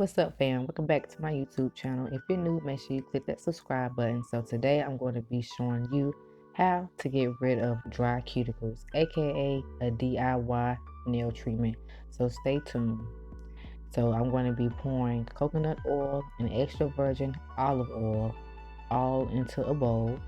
What's up, fam? Welcome back to my YouTube channel. If you're new, make sure you click that subscribe button. So today I'm going to be showing you how to get rid of dry cuticles, aka a DIY nail treatment. So stay tuned. So I'm going to be pouring coconut oil and extra virgin olive oil all into a bowl.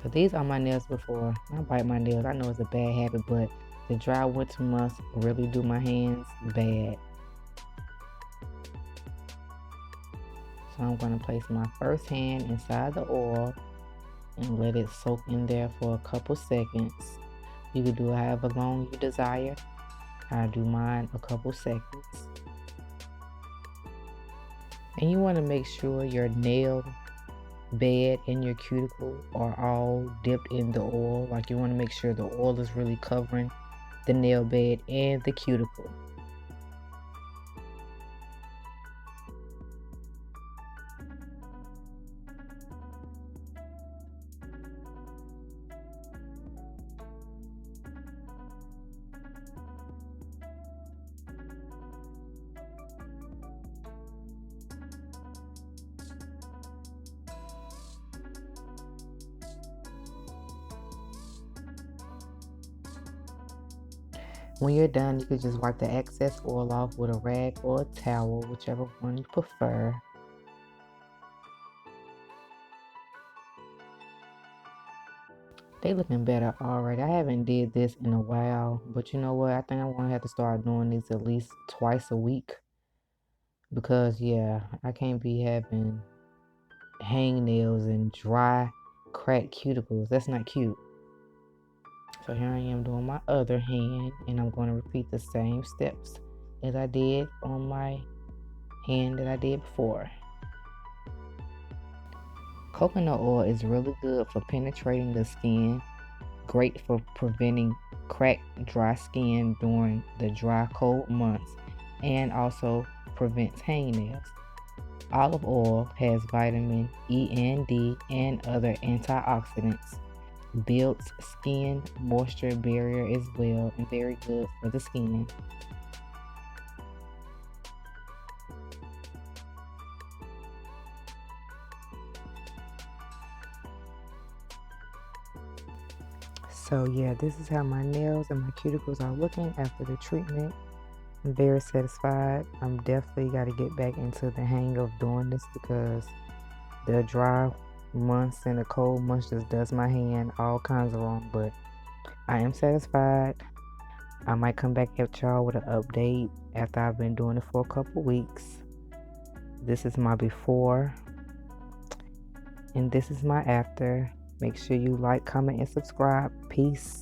So these are my nails before I bite my nails. I know it's a bad habit, but the dry winter months really do my hands bad. So I'm going to place my first hand inside the oil and let it soak in there for a couple seconds. You can do it however long you desire. I do mine a couple seconds. And you want to make sure your nail bed and your cuticle are all dipped in the oil. Like, you want to make sure the oil is really covering the nail bed and the cuticle. When you're done, you can just wipe the excess oil off with a rag or a towel, whichever one you prefer. They looking better already. I haven't did this in a while, but you know what? I think I'm gonna have to start doing these at least twice a week, because yeah, I can't be having hangnails and dry, cracked cuticles. That's not cute. So here I am doing my other hand, and I'm going to repeat the same steps as I did on my hand that I did before. Coconut oil is really good for penetrating the skin, great for preventing cracked, dry skin during the dry, cold months, and also prevents hangnails. Olive oil has vitamin E and D and other antioxidants. Builds skin moisture barrier as well, and very good for the skin. So yeah, this is how my nails and my cuticles are looking after the treatment. I'm very satisfied. I'm definitely got to get back into the hang of doing this, because the dry months and the cold months just does my hand all kinds of wrong. But I am satisfied. I might come back at y'all with an update after I've been doing it for a couple weeks. This is my before, and this is my after. Make sure you like, comment, and subscribe. Peace.